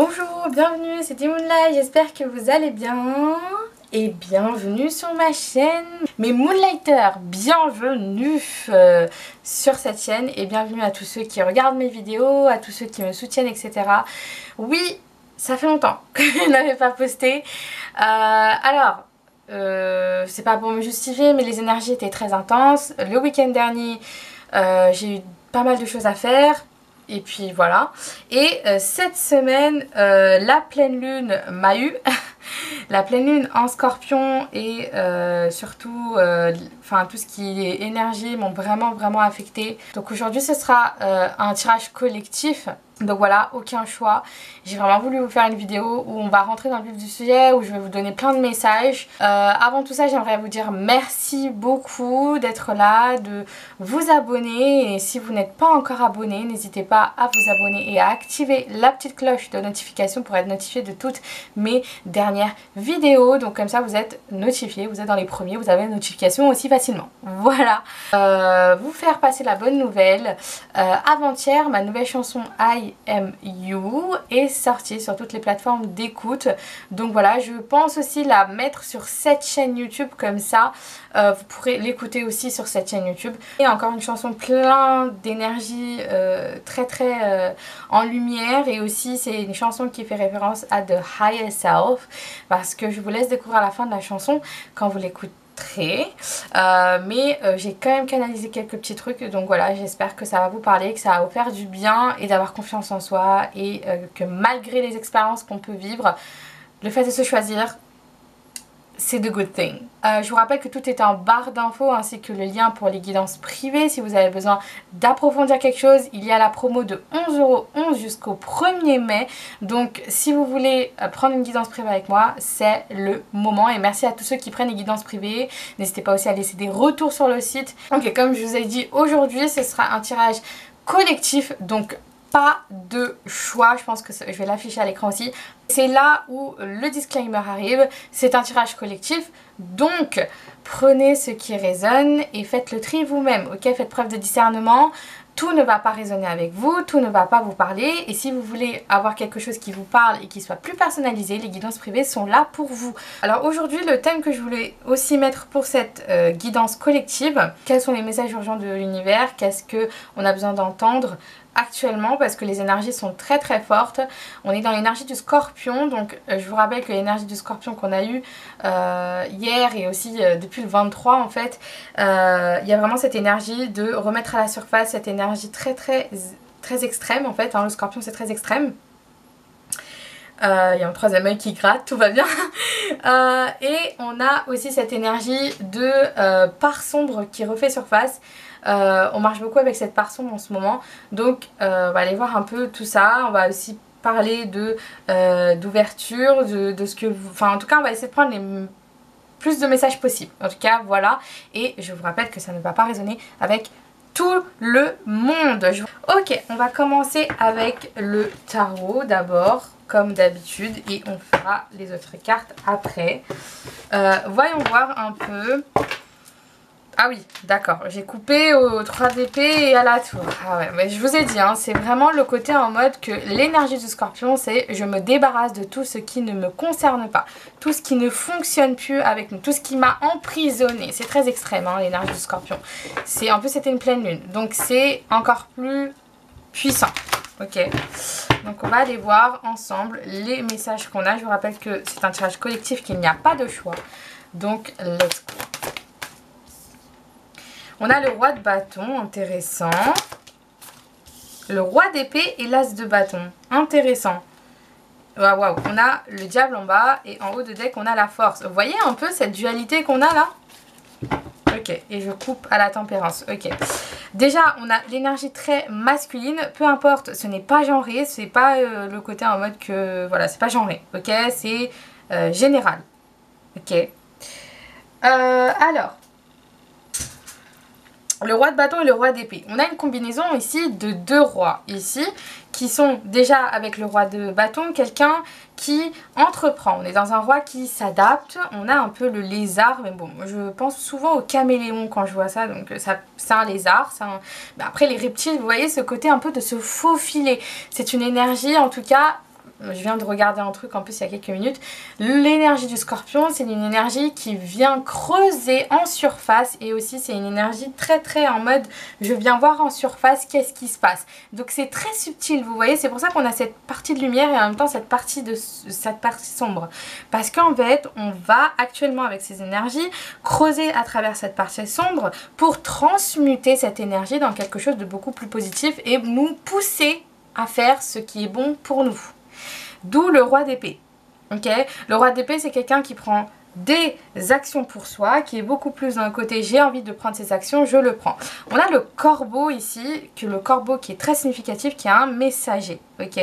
Bonjour, bienvenue, c'est Moonlight, j'espère que vous allez bien et bienvenue sur ma chaîne. Mes Moonlighters, bienvenue sur cette chaîne et bienvenue à tous ceux qui regardent mes vidéos, à tous ceux qui me soutiennent, etc. Oui, ça fait longtemps que je n'avais pas posté. C'est pas pour me justifier, mais les énergies étaient très intenses. Le week-end dernier, j'ai eu pas mal de choses à faire. Et puis voilà. Et cette semaine, la pleine lune m'a eu. La pleine lune en scorpion et surtout tout ce qui est énergie m'ont vraiment affecté. Donc aujourd'hui ce sera un tirage collectif. Donc voilà, aucun choix. J'ai vraiment voulu vous faire une vidéo où on va rentrer dans le vif du sujet, où je vais vous donner plein de messages. Avant tout ça, j'aimerais vous dire merci beaucoup d'être là, de vous abonner. Et si vous n'êtes pas encore abonné, n'hésitez pas à vous abonner et à activer la petite cloche de notification pour être notifié de toutes mes dernières vidéos. Donc comme ça, vous êtes notifié, vous êtes dans les premiers, vous avez une notification aussi facilement. Voilà. Vous faire passer la bonne nouvelle. Avant-hier, ma nouvelle chanson I Am You est sortie sur toutes les plateformes d'écoute. Donc voilà, je pense aussi la mettre sur cette chaîne YouTube, comme ça vous pourrez l'écouter aussi sur cette chaîne YouTube. Et encore une chanson plein d'énergie, très en lumière, et aussi c'est une chanson qui fait référence à The Higher Self, parce que je vous laisse découvrir la fin de la chanson quand vous l'écoutez. J'ai quand même canalisé quelques petits trucs, donc voilà, j'espère que ça va vous parler, que ça va vous faire du bien et d'avoir confiance en soi, et que malgré les expériences qu'on peut vivre, le fait de se choisir, c'est the good thing. Je vous rappelle que tout est en barre d'infos, ainsi que le lien pour les guidances privées. Si vous avez besoin d'approfondir quelque chose, il y a la promo de 11,11 € jusqu'au 1er mai. Donc si vous voulez prendre une guidance privée avec moi, c'est le moment. Et merci à tous ceux qui prennent les guidances privées. N'hésitez pas aussi à laisser des retours sur le site. Ok, comme je vous ai dit, aujourd'hui ce sera un tirage collectif, donc pas de choix. Je pense que je vais l'afficher à l'écran aussi. C'est là où le disclaimer arrive. C'est un tirage collectif, donc prenez ce qui résonne et faites le tri vous-même, ok? Faites preuve de discernement. Tout ne va pas résonner avec vous, tout ne va pas vous parler, et si vous voulez avoir quelque chose qui vous parle et qui soit plus personnalisé, les guidances privées sont là pour vous. Alors aujourd'hui, le thème que je voulais aussi mettre pour cette guidance collective, quels sont les messages urgents de l'univers, qu'est-ce qu'on a besoin d'entendre actuellement, parce que les énergies sont très fortes. On est dans l'énergie du scorpion, donc je vous rappelle que l'énergie du scorpion qu'on a eu hier, et aussi depuis le 23 en fait, il y a vraiment cette énergie de remettre à la surface cette énergie très extrême en fait, hein. Le scorpion c'est très extrême. Il y a un troisième œil qui gratte, tout va bien. Et on a aussi cette énergie de part sombre qui refait surface. On marche beaucoup avec cette part sombre en ce moment, donc on va aller voir un peu tout ça. On va aussi parler d'ouverture, de ce que vous... Enfin en tout cas on va essayer de prendre les plus de messages possibles. En tout cas voilà, et je vous rappelle que ça ne va pas résonner avec tout le monde. Ok, on va commencer avec le tarot d'abord, comme d'habitude, et on fera les autres cartes après. Voyons voir un peu. Ah oui, d'accord, j'ai coupé au 3 d'épée et à la tour. Ah ouais, mais je vous ai dit, hein, c'est vraiment le côté en mode que l'énergie du scorpion, c'est je me débarrasse de tout ce qui ne me concerne pas, tout ce qui ne fonctionne plus avec nous, tout ce qui m'a emprisonné. C'est très extrême, hein, l'énergie du scorpion. En plus, c'était une pleine lune, donc c'est encore plus puissant. Ok, donc on va aller voir ensemble les messages qu'on a. Je vous rappelle que c'est un tirage collectif, qu'il n'y a pas de choix. Donc, let's go. On a le roi de bâton, intéressant. Le roi d'épée et l'as de bâton, intéressant. Waouh, on a le diable en bas et en haut de deck on a la force. Vous voyez un peu cette dualité qu'on a là? Ok, et je coupe à la tempérance. Ok. Déjà, on a l'énergie très masculine. Peu importe, ce n'est pas genré. C'est pas le côté en mode que... Voilà, c'est pas genré. Ok, c'est général. Ok. Alors... Le roi de bâton et le roi d'épée. On a une combinaison ici de deux rois ici, qui sont déjà avec le roi de bâton, quelqu'un qui entreprend. On est dans un roi qui s'adapte. On a un peu le lézard, mais bon, je pense souvent au caméléon quand je vois ça, donc c'est un lézard. Mais après les reptiles, vous voyez ce côté un peu de se faufiler. C'est une énergie en tout cas je viens de regarder un truc en plus il y a quelques minutes. L'énergie du Scorpion, c'est une énergie qui vient creuser en surface et aussi c'est une énergie très en mode je viens voir en surface qu'est-ce qui se passe. Donc c'est très subtil, vous voyez, c'est pour ça qu'on a cette partie de lumière et en même temps cette partie sombre. Parce qu'en fait, on va actuellement avec ces énergies creuser à travers cette partie sombre pour transmuter cette énergie dans quelque chose de beaucoup plus positif et nous pousser à faire ce qui est bon pour nous. D'où le roi d'épée. Ok, le roi d'épée, c'est quelqu'un qui prend des actions pour soi, qui est beaucoup plus dans le côté j'ai envie de prendre ces actions, je le prends. On a le corbeau ici, le corbeau qui est très significatif, qui est un messager. Ok,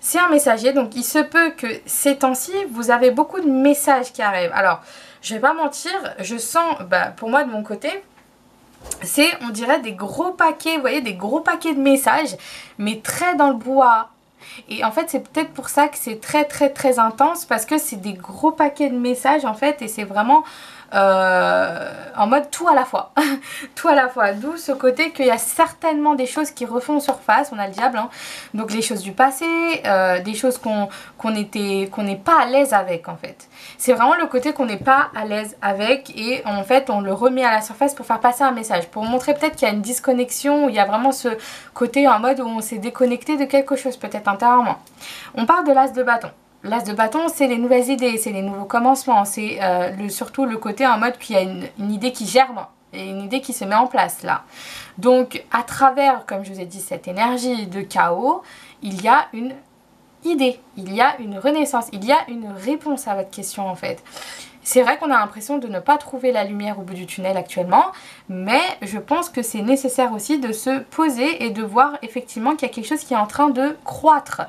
c'est un messager, donc il se peut que ces temps-ci, vous avez beaucoup de messages qui arrivent. Alors, je vais pas mentir, je sens, pour moi de mon côté, c'est, on dirait, des gros paquets, vous voyez, des gros paquets de messages, mais très dans le bois. Et en fait, c'est peut-être pour ça que c'est très intense, parce que c'est des gros paquets de messages, en fait, et c'est vraiment en mode tout à la fois. Tout à la fois. D'où ce côté qu'il y a certainement des choses qui refont surface, on a le diable, hein. Donc les choses du passé, des choses qu'on n'est pas à l'aise avec, en fait. C'est vraiment le côté qu'on n'est pas à l'aise avec et en fait on le remet à la surface pour faire passer un message, pour montrer peut-être qu'il y a une disconnexion, où il y a vraiment ce côté en mode où on s'est déconnecté de quelque chose, peut-être intérieurement. On parle de l'as de bâton. L'as de bâton, c'est les nouvelles idées, c'est les nouveaux commencements, c'est surtout le côté en mode qu'il y a une idée qui germe et une idée qui se met en place là. Donc à travers, comme je vous ai dit, cette énergie de chaos, il y a une idée, il y a une renaissance, il y a une réponse à votre question en fait. C'est vrai qu'on a l'impression de ne pas trouver la lumière au bout du tunnel actuellement, mais je pense que c'est nécessaire aussi de se poser et de voir effectivement qu'il y a quelque chose qui est en train de croître.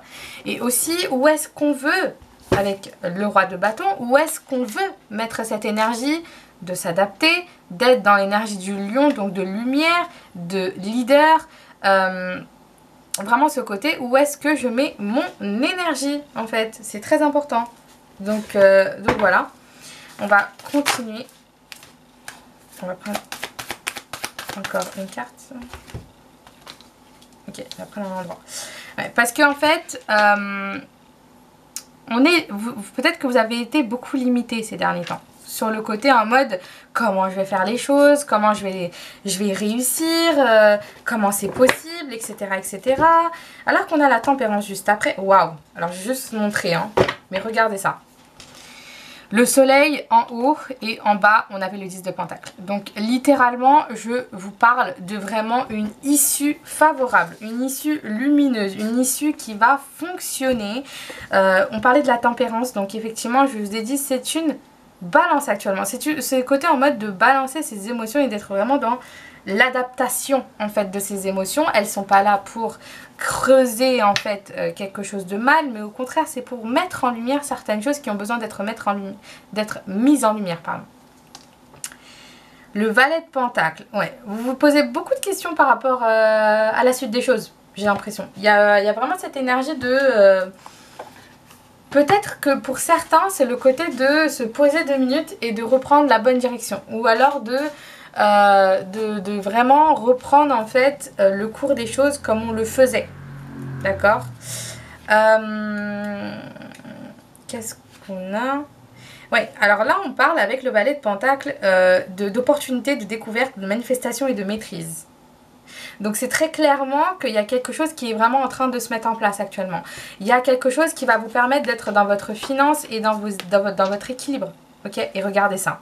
Et aussi, où est-ce qu'on veut, avec le roi de bâton, où est-ce qu'on veut mettre cette énergie de s'adapter, d'être dans l'énergie du lion, donc de lumière, de leader, vraiment ce côté où est-ce que je mets mon énergie en fait, c'est très important. Donc voilà. On va continuer. On va prendre encore une carte. Ok, on va prendre un endroit. Ouais, parce qu'en fait, peut-être que vous avez été beaucoup limité ces derniers temps. Sur le côté en mode comment je vais faire les choses, comment je vais réussir, comment c'est possible, etc. etc. Alors qu'on a la tempérance juste après. Waouh! Alors je vais juste montrer, hein. Mais regardez ça. Le soleil en haut et en bas, on avait le 10 de pentacle. Donc littéralement, je vous parle de vraiment une issue favorable, une issue lumineuse, une issue qui va fonctionner. On parlait de la tempérance, donc effectivement, je vous ai dit, c'est une balance actuellement. C'est le côté en mode de balancer ses émotions et d'être vraiment dans l'adaptation en fait de ces émotions. Elles sont pas là pour creuser en fait quelque chose de mal, mais au contraire c'est pour mettre en lumière certaines choses qui ont besoin d'être mises en lumière, pardon. Le valet de pentacle, ouais, vous vous posez beaucoup de questions par rapport à la suite des choses, j'ai l'impression. Il y a vraiment cette énergie de peut-être que pour certains c'est le côté de se poser 2 minutes et de reprendre la bonne direction, ou alors de vraiment reprendre en fait le cours des choses comme on le faisait. D'accord. Qu'est-ce qu'on a? Ouais, alors là on parle avec le valet de pentacle d'opportunités, de découverte, de manifestation et de maîtrise. Donc c'est très clairement qu'il y a quelque chose qui est vraiment en train de se mettre en place actuellement. Il y a quelque chose qui va vous permettre d'être dans votre finance et dans votre équilibre. Ok, et regardez ça.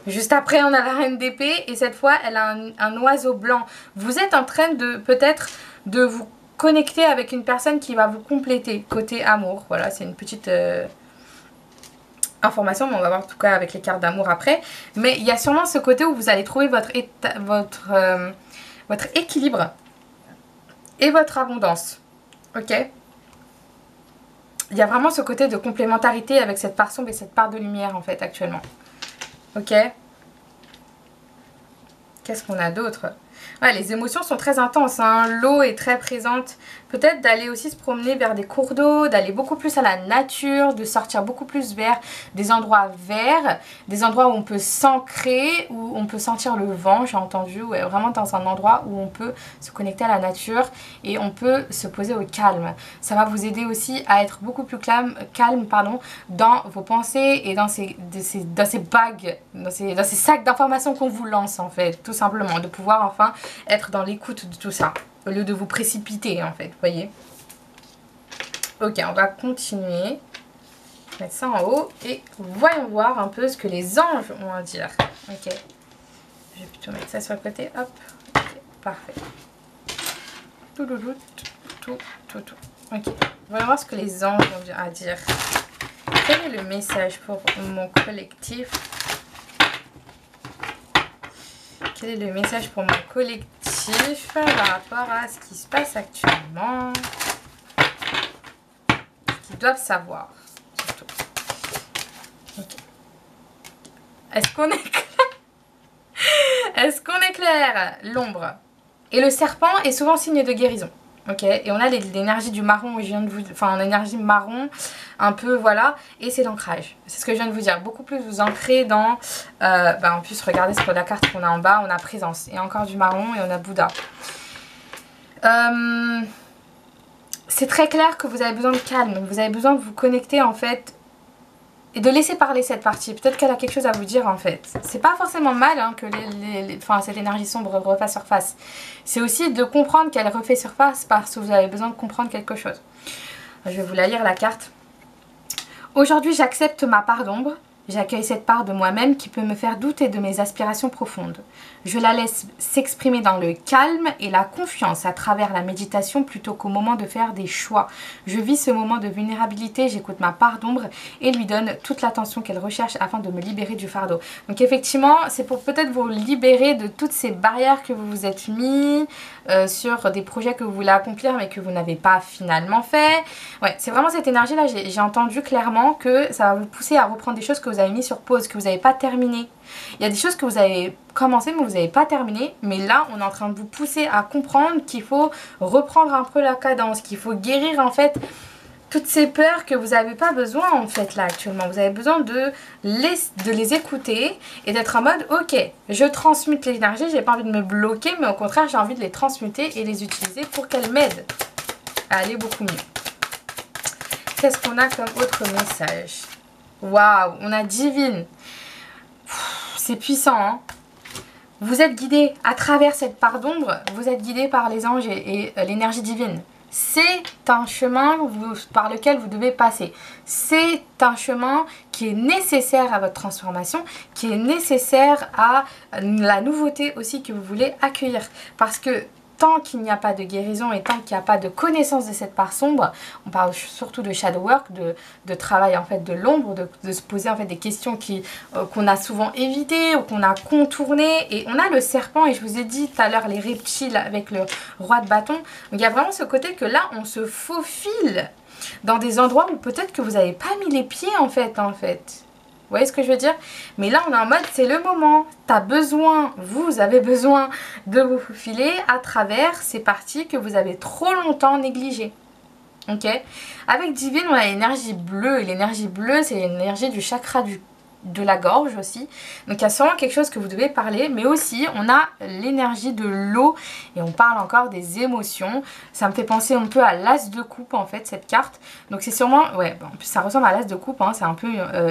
Juste après, on a la reine d'épée et cette fois, elle a un oiseau blanc. Vous êtes en train de peut-être de vous connecter avec une personne qui va vous compléter côté amour. Voilà, c'est une petite information, mais on va voir en tout cas avec les cartes d'amour après. Mais il y a sûrement ce côté où vous allez trouver votre équilibre et votre abondance. Ok ? Il y a vraiment ce côté de complémentarité avec cette part sombre et cette part de lumière en fait actuellement. Ok. Qu'est-ce qu'on a d'autre? Ouais, les émotions sont très intenses, hein. L'eau est très présente. Peut-être d'aller aussi se promener vers des cours d'eau, d'aller beaucoup plus à la nature, de sortir beaucoup plus vers des endroits verts, des endroits où on peut s'ancrer, où on peut sentir le vent, j'ai entendu, ouais, vraiment dans un endroit où on peut se connecter à la nature et on peut se poser au calme. Ça va vous aider aussi à être beaucoup plus calme dans vos pensées et dans ces bagues, dans ces sacs d'informations qu'on vous lance en fait, tout simplement, de pouvoir enfin être dans l'écoute de tout ça. Au lieu de vous précipiter en fait, vous voyez. Ok, on va continuer. Mettre ça en haut et voyons voir un peu ce que les anges ont à dire. Ok. Je vais plutôt mettre ça sur le côté. Hop. Ok, parfait. Tout. Ok. Voyons voir ce que les anges ont à dire. Quel est le message pour mon collectif? Quel est le message pour mon collectif par rapport à ce qui se passe actuellement? Ce qu'ils doivent savoir, surtout. Okay. Est-ce qu'on est clair? Est-ce qu'on est clair? L'ombre. Et le serpent est souvent signe de guérison. Ok, et on a l'énergie du marron, je viens de vous, enfin l'énergie marron, un peu voilà, et c'est l'ancrage. C'est ce que je viens de vous dire. Beaucoup plus vous ancrez dans, en plus regardez sur la carte qu'on a en bas, on a présence et encore du marron et on a Bouddha. C'est très clair que vous avez besoin de calme, vous avez besoin de vous connecter en fait et de laisser parler cette partie. Peut-être qu'elle a quelque chose à vous dire en fait. C'est pas forcément mal hein, que cette énergie sombre refasse surface. C'est aussi de comprendre qu'elle refait surface parce que vous avez besoin de comprendre quelque chose. Je vais vous la lire la carte. Aujourd'hui, j'accepte ma part d'ombre. J'accueille cette part de moi-même qui peut me faire douter de mes aspirations profondes. Je la laisse s'exprimer dans le calme et la confiance à travers la méditation plutôt qu'au moment de faire des choix. Je vis ce moment de vulnérabilité, j'écoute ma part d'ombre et lui donne toute l'attention qu'elle recherche afin de me libérer du fardeau. Donc effectivement, c'est pour peut-être vous libérer de toutes ces barrières que vous vous êtes mis sur des projets que vous voulez accomplir mais que vous n'avez pas finalement fait. Ouais, c'est vraiment cette énergie-là, j'ai entendu clairement que ça va vous pousser à reprendre des choses que vous avez mis sur pause, que vous n'avez pas terminé. Il y a des choses que vous avez commencé mais vous n'avez pas terminé. Mais là, on est en train de vous pousser à comprendre qu'il faut reprendre un peu la cadence, qu'il faut guérir en fait toutes ces peurs que vous n'avez pas besoin en fait là actuellement. Vous avez besoin de les écouter et d'être en mode ok, je transmute l'énergie, j'ai pas envie de me bloquer mais au contraire j'ai envie de les transmuter et les utiliser pour qu'elles m'aident à aller beaucoup mieux. Qu'est-ce qu'on a comme autre message? Waouh, on a divine. C'est puissant, hein. Vous êtes guidé à travers cette part d'ombre, vous êtes guidé par les anges et l'énergie divine. C'est un chemin par lequel vous devez passer. C'est un chemin qui est nécessaire à votre transformation, qui est nécessaire à la nouveauté aussi que vous voulez accueillir. Parce que tant qu'il n'y a pas de guérison et tant qu'il n'y a pas de connaissance de cette part sombre, on parle surtout de shadow work, de travail en fait de l'ombre, de se poser en fait des questions qu'on a souvent évitées ou qu'on a contournées. Et on a le serpent et je vous ai dit tout à l'heure les reptiles avec le roi de bâton. Donc il y a vraiment ce côté que là on se faufile dans des endroits où peut-être que vous n'avez pas mis les pieds en fait. Vous voyez ce que je veux dire? Mais là, on est en mode, c'est le moment. Vous avez besoin de vous faufiler à travers ces parties que vous avez trop longtemps négligées. Ok? Avec Divine, on a l'énergie bleue. Et l'énergie bleue, c'est l'énergie du chakra de la gorge aussi. Donc il y a sûrement quelque chose que vous devez parler. Mais aussi, on a l'énergie de l'eau. Et on parle encore des émotions. Ça me fait penser un peu à l'as de coupe, en fait, cette carte. Donc c'est sûrement... Ouais, en plus, ça ressemble à l'as de coupe. Hein, c'est un peu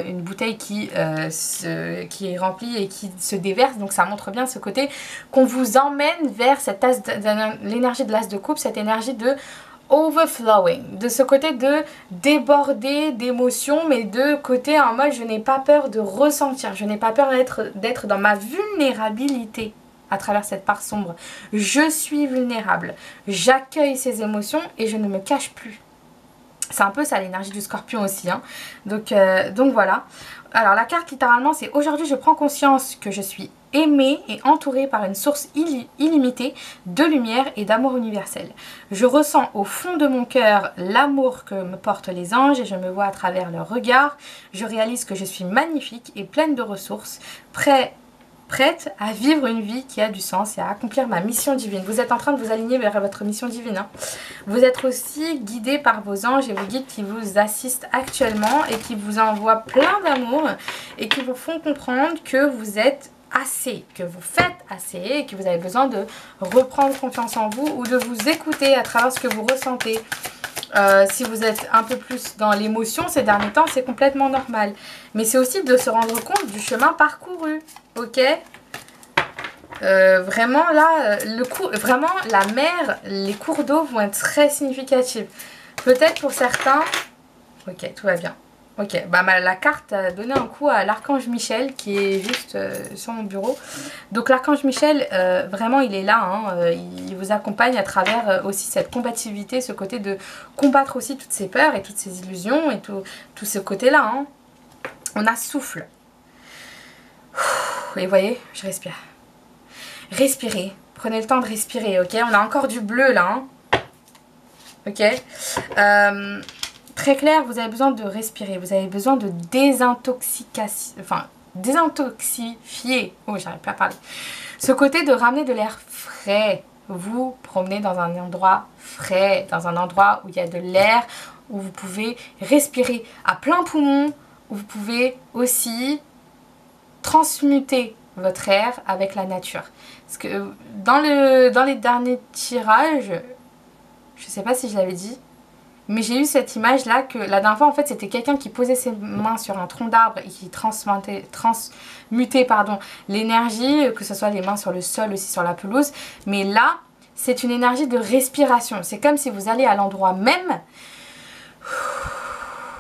une bouteille qui est remplie et qui se déverse. Donc ça montre bien ce côté qu'on vous emmène vers cette l'énergie de l'as de coupe. Cette énergie de... overflowing, de ce côté de déborder d'émotions, mais de côté en mode je n'ai pas peur de ressentir, je n'ai pas peur d'être dans ma vulnérabilité à travers cette part sombre. Je suis vulnérable, j'accueille ces émotions et je ne me cache plus. C'est un peu ça l'énergie du scorpion aussi, hein. Donc voilà. Alors la carte littéralement c'est aujourd'hui je prends conscience que je suis aimée et entourée par une source illimitée de lumière et d'amour universel. Je ressens au fond de mon cœur l'amour que me portent les anges et je me vois à travers leurs regards. Je réalise que je suis magnifique et pleine de ressources, prête prête à vivre une vie qui a du sens et à accomplir ma mission divine. Vous êtes en train de vous aligner vers votre mission divine. Hein. Vous êtes aussi guidé par vos anges et vos guides qui vous assistent actuellement et qui vous envoient plein d'amour et qui vous font comprendre que vous êtes assez, que vous faites assez et que vous avez besoin de reprendre confiance en vous ou de vous écouter à travers ce que vous ressentez. Si vous êtes un peu plus dans l'émotion ces derniers temps, c'est complètement normal. Mais c'est aussi de se rendre compte du chemin parcouru, ok? Vraiment là, vraiment la mer, les cours d'eau vont être très significatifs. Peut-être pour certains, ok, tout va bien. Ok, bah la carte a donné un coup à l'archange Michel qui est juste sur mon bureau. Donc l'archange Michel, vraiment il est là, hein, il vous accompagne à travers aussi cette combativité, ce côté de combattre aussi toutes ces peurs et toutes ces illusions et tout ce côté-là. Hein. On a souffle. Et vous voyez, je respire. Respirez, prenez le temps de respirer, ok? On a encore du bleu là, hein. Ok. Très clair, vous avez besoin de respirer, vous avez besoin de désintoxication, enfin désintoxifier, oh j'arrive pas à parler, ce côté de ramener de l'air frais, vous promenez dans un endroit frais, dans un endroit où il y a de l'air, où vous pouvez respirer à plein poumon, où vous pouvez aussi transmuter votre air avec la nature. Parce que dans les derniers tirages, je sais pas si je l'avais dit, mais j'ai eu cette image là que la dernière fois en fait c'était quelqu'un qui posait ses mains sur un tronc d'arbre et qui transmutait l'énergie, que ce soit les mains sur le sol aussi sur la pelouse. Mais là c'est une énergie de respiration. C'est comme si vous allez à l'endroit même,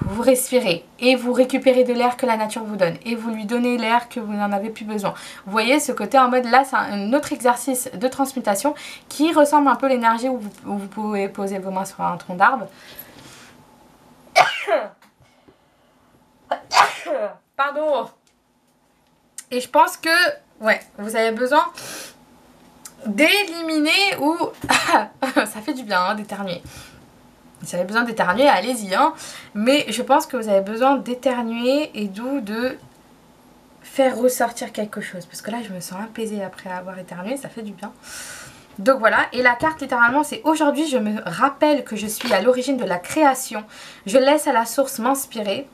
vous respirez et vous récupérez de l'air que la nature vous donne et vous lui donnez l'air que vous n'en avez plus besoin. Vous voyez ce côté en mode là c'est un autre exercice de transmutation qui ressemble un peu à l'énergie où vous pouvez poser vos mains sur un tronc d'arbre. Pardon. Et je pense que ouais, vous avez besoin d'éliminer ou ça fait du bien hein, d'éternuer. Si vous avez besoin d'éternuer, allez-y. Hein. Mais je pense que vous avez besoin d'éternuer et d'où de faire ressortir quelque chose. Parce que là, je me sens apaisée après avoir éternué. Ça fait du bien. Donc voilà. Et la carte, littéralement, c'est aujourd'hui, je me rappelle que je suis à l'origine de la création. Je laisse à la source m'inspirer.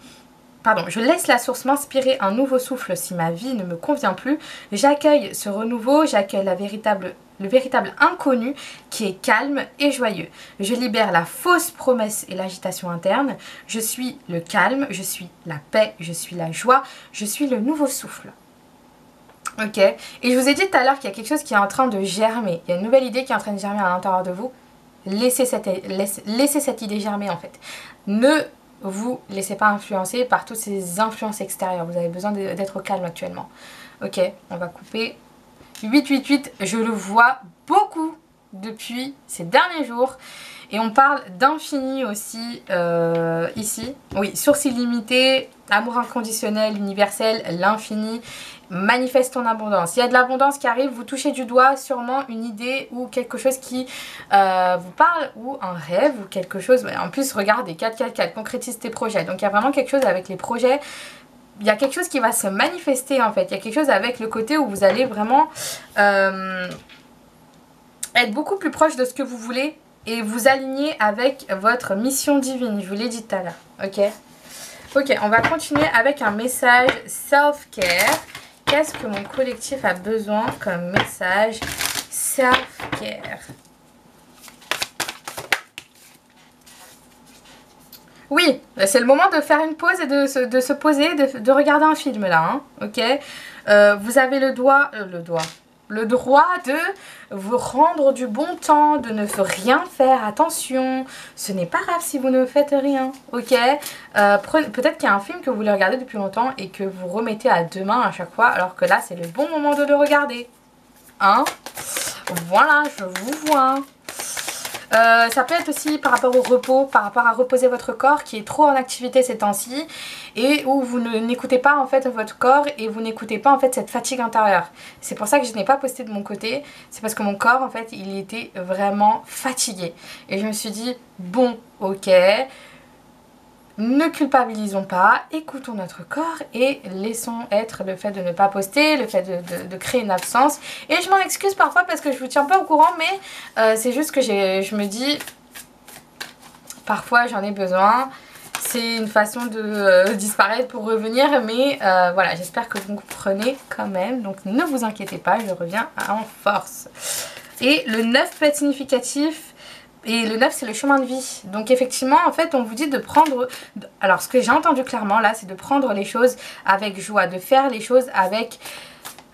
Pardon, je laisse la source m'inspirer un nouveau souffle si ma vie ne me convient plus. J'accueille ce renouveau, j'accueille le véritable inconnu qui est calme et joyeux. Je libère la fausse promesse et l'agitation interne. Je suis le calme, je suis la paix, je suis la joie, je suis le nouveau souffle. Ok, et je vous ai dit tout à l'heure qu'il y a quelque chose qui est en train de germer. Il y a une nouvelle idée qui est en train de germer à l'intérieur de vous. Laissez cette idée germer en fait. Ne vous laissez pas influencer par toutes ces influences extérieures. Vous avez besoin d'être au calme actuellement. Ok, on va couper. 888, je le vois beaucoup depuis ces derniers jours. Et on parle d'infini aussi ici. Oui, source illimitée, amour inconditionnel, universel, l'infini. Manifeste ton abondance. Il y a de l'abondance qui arrive, vous touchez du doigt sûrement une idée ou quelque chose qui vous parle ou un rêve ou quelque chose. En plus, regardez, 444, concrétise tes projets. Donc il y a vraiment quelque chose avec les projets. Il y a quelque chose qui va se manifester en fait. Il y a quelque chose avec le côté où vous allez vraiment être beaucoup plus proche de ce que vous voulez et vous aligner avec votre mission divine. Je vous l'ai dit tout à l'heure. Ok. Ok, on va continuer avec un message self-care. Qu'est-ce que mon collectif a besoin comme message self-care? Oui, c'est le moment de faire une pause et de se poser, de regarder un film là, hein, ok. Vous avez le droit de vous rendre du bon temps, de ne rien faire, attention, ce n'est pas grave si vous ne faites rien, ok. Peut-être qu'il y a un film que vous voulez regarder depuis longtemps et que vous remettez à demain à chaque fois, alors que là c'est le bon moment de le regarder, hein. Voilà, je vous vois. Ça peut être aussi par rapport au repos, par rapport à reposer votre corps qui est trop en activité ces temps-ci et où vous n'écoutez pas en fait votre corps et vous n'écoutez pas en fait cette fatigue intérieure. C'est pour ça que je n'ai pas posté de mon côté, c'est parce que mon corps en fait il était vraiment fatigué et je me suis dit bon ok, ne culpabilisons pas, écoutons notre corps et laissons être le fait de ne pas poster, le fait de créer une absence. Et je m'en excuse parfois parce que je vous tiens pas au courant, mais c'est juste que je me dis, parfois j'en ai besoin. C'est une façon de disparaître pour revenir, mais voilà, j'espère que vous comprenez quand même. Donc ne vous inquiétez pas, je reviens en force. Et le 9 peut être significatif. Et le 9 c'est le chemin de vie. Donc effectivement en fait on vous dit de prendre... Alors ce que j'ai entendu clairement là c'est de prendre les choses avec joie. De faire les choses avec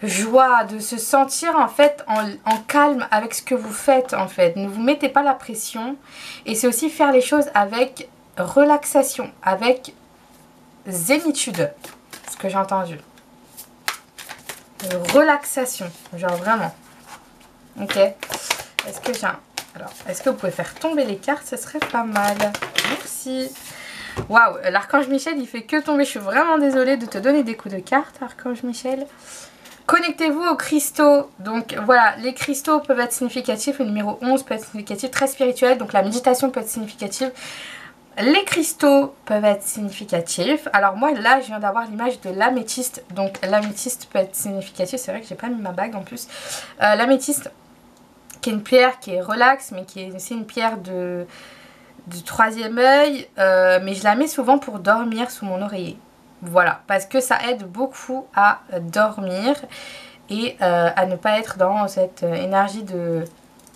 joie. De se sentir en fait en calme avec ce que vous faites en fait. Ne vous mettez pas la pression. Et c'est aussi faire les choses avec relaxation. Avec zénitude. Ce que j'ai entendu. Relaxation. Genre vraiment. Ok. Est-ce que j'ai un... Alors, est-ce que vous pouvez faire tomber les cartes? Ce serait pas mal. Merci. Waouh, l'archange Michel, il fait que tomber. Je suis vraiment désolée de te donner des coups de cartes, archange Michel. Connectez-vous aux cristaux. Donc, voilà, les cristaux peuvent être significatifs. Le numéro 11 peut être significatif, très spirituel. Donc, la méditation peut être significative. Les cristaux peuvent être significatifs. Alors, moi, là, je viens d'avoir l'image de l'améthyste. Donc, l'améthyste peut être significatif. C'est vrai que j'ai pas mis ma bague en plus. L'améthyste... qui est une pierre qui est relaxe, mais qui est aussi une pierre du troisième œil. Mais je la mets souvent pour dormir sous mon oreiller. Voilà, parce que ça aide beaucoup à dormir et à ne pas être dans cette énergie de...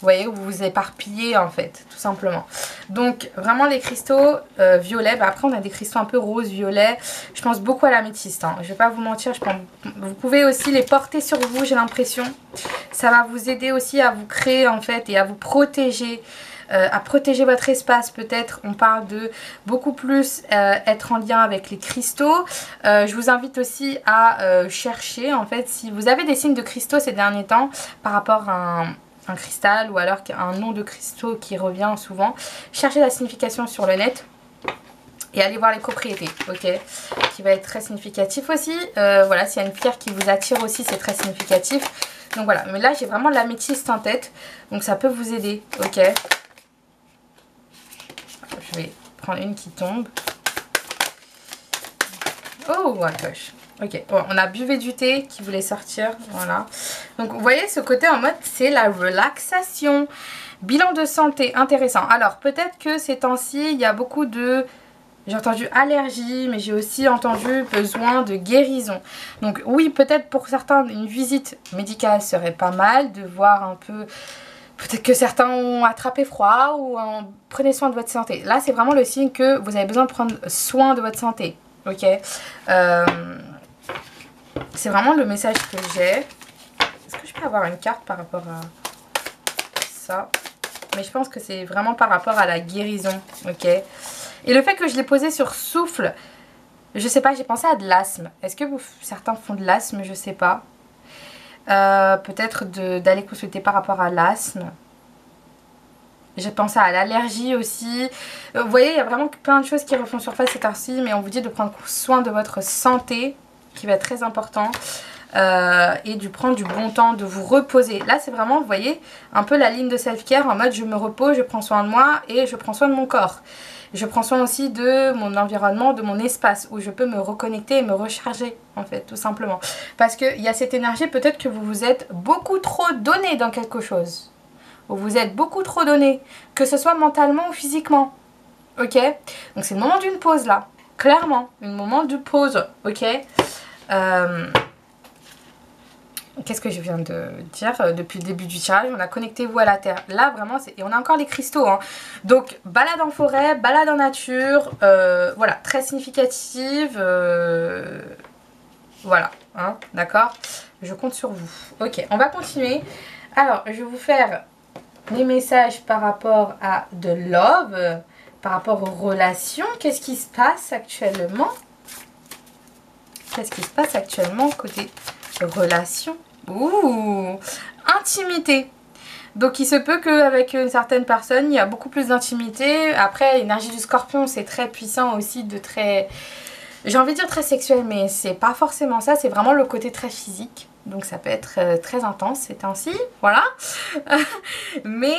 Vous voyez, où vous vous éparpillez en fait, tout simplement. Donc vraiment les cristaux violets, bah, après on a des cristaux un peu rose, violet. Je pense beaucoup à l'améthyste, hein. Je vais pas vous mentir, vous pouvez aussi les porter sur vous, j'ai l'impression. Ça va vous aider aussi à vous créer en fait et à vous protéger. À protéger votre espace peut-être. On parle de beaucoup plus être en lien avec les cristaux. Je vous invite aussi à chercher en fait si vous avez des signes de cristaux ces derniers temps par rapport à un cristal ou alors un nom de cristaux qui revient souvent. Cherchez la signification sur le net et allez voir les propriétés, ok, qui va être très significatif aussi. Voilà, s'il y a une pierre qui vous attire aussi, c'est très significatif. Donc voilà, mais là j'ai vraiment l'améthyste en tête, donc ça peut vous aider, ok. Je vais prendre une qui tombe. Oh, à gauche. Ok, bon, on a buvé du thé qui voulait sortir, voilà. Donc vous voyez ce côté en mode c'est la relaxation. Bilan de santé, intéressant. Alors peut-être que ces temps-ci il y a beaucoup de... J'ai entendu allergie, mais j'ai aussi entendu besoin de guérison. Donc oui, peut-être pour certains une visite médicale serait pas mal, de voir un peu... Peut-être que certains ont attrapé froid ou prenez soin de votre santé. Là c'est vraiment le signe que vous avez besoin de prendre soin de votre santé. Ok, c'est vraiment le message que j'ai. Est-ce que je peux avoir une carte par rapport à ça? Mais je pense que c'est vraiment par rapport à la guérison. Ok. Et le fait que je l'ai posé sur souffle, je sais pas, j'ai pensé à de l'asthme. Est-ce que certains font de l'asthme? Je sais pas. Peut-être d'aller consulter par rapport à l'asthme. J'ai pensé à l'allergie aussi. Vous voyez, il y a vraiment plein de choses qui refont surface ces temps-ci. Mais on vous dit de prendre soin de votre santé, qui va être très important. Et de prendre du bon temps, de vous reposer. Là, c'est vraiment, vous voyez, un peu la ligne de self-care en mode je me repose, je prends soin de moi et je prends soin de mon corps. Je prends soin aussi de mon environnement, de mon espace où je peux me reconnecter et me recharger, en fait, tout simplement. Parce qu'il y a cette énergie, peut-être que vous vous êtes beaucoup trop donné dans quelque chose. Vous vous êtes beaucoup trop donné, que ce soit mentalement ou physiquement. Ok? Donc c'est le moment d'une pause là. Clairement, un moment de pause. Ok? Qu'est-ce que je viens de dire depuis le début du tirage? On a connecté-vous à la terre. Là, vraiment, et on a encore les cristaux. Hein. Donc, balade en forêt, balade en nature. Voilà, très significative. Voilà, hein, d'accord? Je compte sur vous. Ok, on va continuer. Alors, je vais vous faire les messages par rapport à de love, par rapport aux relations. Qu'est-ce qui se passe actuellement? Qu'est-ce qui se passe actuellement côté relation? Ouh, intimité. Donc il se peut qu'avec une certaine personne, il y a beaucoup plus d'intimité. Après, l'énergie du scorpion, c'est très puissant aussi, de très... J'ai envie de dire très sexuel, mais c'est pas forcément ça. C'est vraiment le côté très physique. donc ça peut être très intense ces temps-ci, voilà. Mais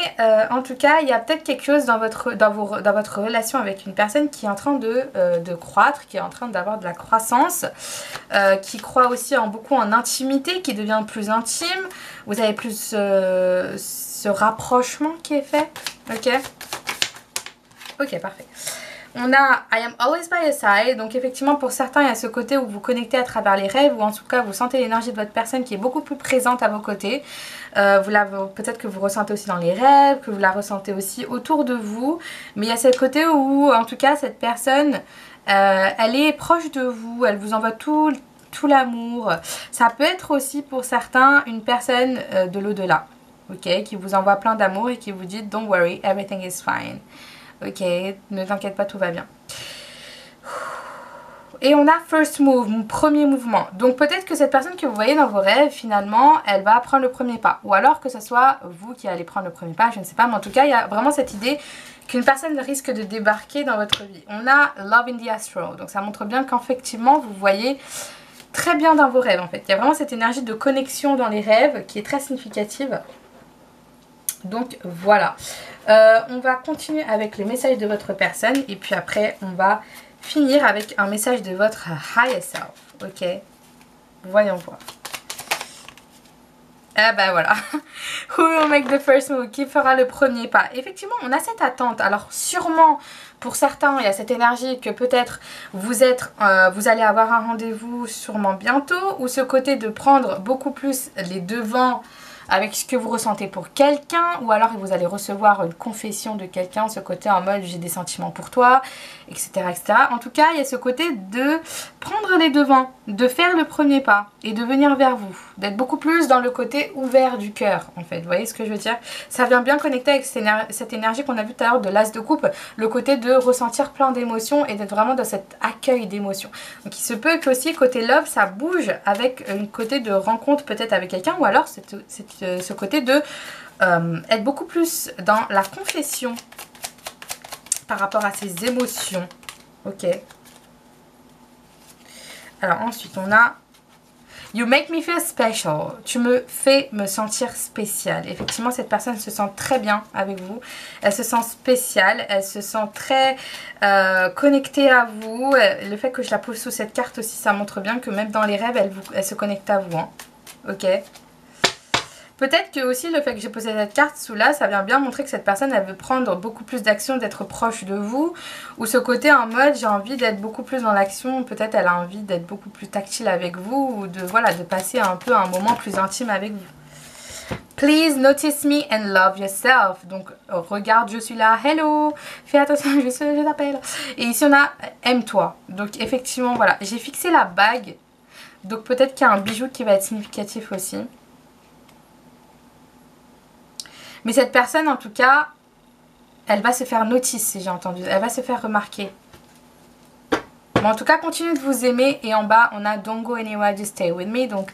en tout cas, il y a peut-être quelque chose dans votre relation avec une personne qui est en train de croître, qui est en train d'avoir de la croissance, qui croit aussi beaucoup en intimité, qui devient plus intime. Vous avez plus ce rapprochement qui est fait, ok? Ok, parfait. On a I am always by your side, donc effectivement pour certains il y a ce côté où vous connectez à travers les rêves, ou en tout cas vous sentez l'énergie de votre personne qui est beaucoup plus présente à vos côtés. Peut-être que vous ressentez aussi dans les rêves, que vous la ressentez aussi autour de vous, mais il y a ce côté où en tout cas cette personne elle est proche de vous, elle vous envoie tout l'amour. Ça peut être aussi pour certains une personne de l'au-delà, ok, qui vous envoie plein d'amour et qui vous dit don't worry, everything is fine. Ok, ne t'inquiète pas, tout va bien. Et on a first move, mon premier mouvement. Donc peut-être que cette personne que vous voyez dans vos rêves, finalement, elle va prendre le premier pas. Ou alors que ce soit vous qui allez prendre le premier pas, je ne sais pas. Mais en tout cas, il y a vraiment cette idée qu'une personne risque de débarquer dans votre vie. On a Love in the Astral. Donc ça montre bien qu'effectivement, vous voyez très bien dans vos rêves, en fait. Il y a vraiment cette énergie de connexion dans les rêves qui est très significative. Donc voilà. On va continuer avec les messages de votre personne et puis après on va finir avec un message de votre higher self. Ok, voyons voir. Ah bah voilà. Who will make the first move? Qui fera le premier pas? Effectivement, on a cette attente. Alors sûrement, pour certains, il y a cette énergie que peut-être vous allez avoir un rendez-vous sûrement bientôt, ou ce côté de prendre beaucoup plus les devants avec ce que vous ressentez pour quelqu'un, ou alors vous allez recevoir une confession de quelqu'un, ce côté en mode j'ai des sentiments pour toi, etc., etc. En tout cas, il y a ce côté de prendre les devants, de faire le premier pas et de venir vers vous, d'être beaucoup plus dans le côté ouvert du cœur, en fait. Vous voyez ce que je veux dire? Ça vient bien connecter avec cette énergie qu'on a vu tout à l'heure de l'as de coupe, le côté de ressentir plein d'émotions et d'être vraiment dans cet accueil d'émotions. Donc il se peut qu'aussi côté love, ça bouge avec un côté de rencontre peut-être avec quelqu'un, ou alors ce côté de être beaucoup plus dans la confession par rapport à ses émotions. Ok. Alors ensuite on a You make me feel special. Tu me fais me sentir spéciale. Effectivement, cette personne se sent très bien avec vous. Elle se sent spéciale. Elle se sent très connectée à vous. Le fait que je la pose sous cette carte aussi, ça montre bien que même dans les rêves, elle se connecte à vous. Hein. Ok. Peut-être que aussi le fait que j'ai posé cette carte sous là, ça vient bien montrer que cette personne, elle veut prendre beaucoup plus d'action, d'être proche de vous. Ou ce côté en mode, j'ai envie d'être beaucoup plus dans l'action. Peut-être elle a envie d'être beaucoup plus tactile avec vous. Ou de passer un peu un moment plus intime avec vous. Please notice me and love yourself. Donc regarde, je suis là, hello. Fais attention, je t'appelle. Et ici on a aime-toi. Donc effectivement, voilà, j'ai fixé la bague. Donc peut-être qu'il y a un bijou qui va être significatif aussi. Mais cette personne, en tout cas, elle va se faire notice, si j'ai entendu. Elle va se faire remarquer. Bon, en tout cas, continuez de vous aimer. Et en bas, on a Don't go anywhere, just stay with me. Donc,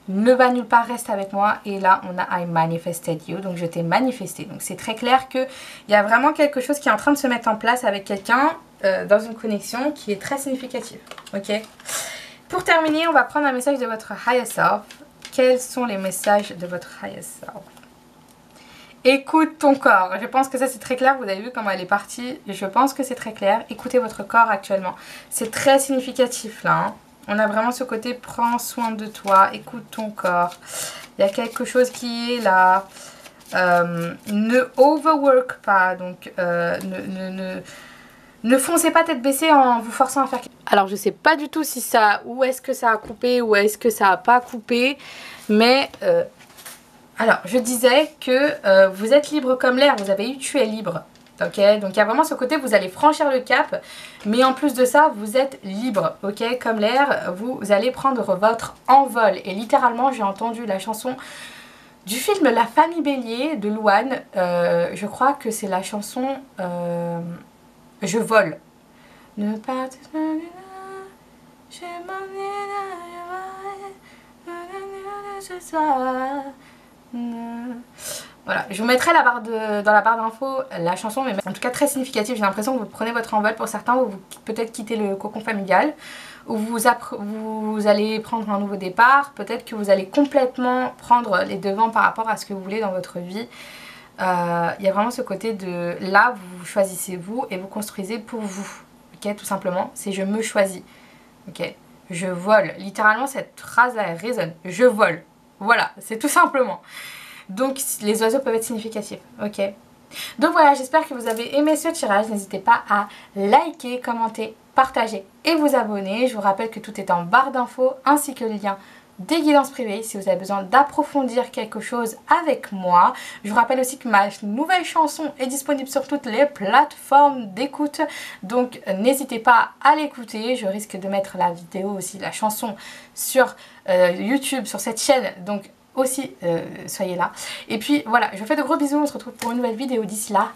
ne va nulle part, reste avec moi. Et là, on a I manifested you. Donc, je t'ai manifesté. Donc, c'est très clair qu'il y a vraiment quelque chose qui est en train de se mettre en place avec quelqu'un dans une connexion qui est très significative. Ok. Pour terminer, on va prendre un message de votre higher self. Quels sont les messages de votre higher self? Écoute ton corps. Je pense que ça c'est très clair. Vous avez vu comment elle est partie. Je pense que c'est très clair. Écoutez votre corps actuellement. C'est très significatif là. Hein. On a vraiment ce côté prends soin de toi. Écoute ton corps. Il y a quelque chose qui est là. Ne overwork pas. Donc ne foncez pas tête baissée en vous forçant à faire quelque chose. Alors je sais pas du tout si ça... Où est-ce que ça a coupé ou est-ce que ça a pas coupé. Mais... alors, je disais que vous êtes libre comme l'air, vous avez eu tu es libre. Ok, donc il y a vraiment ce côté, vous allez franchir le cap, mais en plus de ça, vous êtes libre. Ok, comme l'air, vous allez prendre votre envol. Et littéralement, j'ai entendu la chanson du film La Famille Bélier de Louane. Je crois que c'est la chanson Je vole. Ne pas te... Je m'en voilà, je vous mettrai dans la barre d'infos la chanson, mais en tout cas très significative. J'ai l'impression que vous prenez votre envol. Pour certains, vous peut-être quittez le cocon familial. où vous allez prendre un nouveau départ, peut-être que vous allez complètement prendre les devants par rapport à ce que vous voulez dans votre vie. Il y a vraiment ce côté de là, vous choisissez vous et vous construisez pour vous. Ok, tout simplement, c'est je me choisis. Ok, je vole. Littéralement, cette phrase-là, elle résonne. Je vole. Voilà, c'est tout simplement. Donc, les oiseaux peuvent être significatifs. Ok. Donc voilà, j'espère que vous avez aimé ce tirage. N'hésitez pas à liker, commenter, partager et vous abonner. Je vous rappelle que tout est en barre d'infos ainsi que le lien des guidances privées si vous avez besoin d'approfondir quelque chose avec moi. Je vous rappelle aussi que ma nouvelle chanson est disponible sur toutes les plateformes d'écoute. Donc n'hésitez pas à l'écouter. Je risque de mettre la vidéo aussi, la chanson sur YouTube, sur cette chaîne. Donc aussi, soyez là. Et puis voilà, je vous fais de gros bisous. On se retrouve pour une nouvelle vidéo. D'ici là,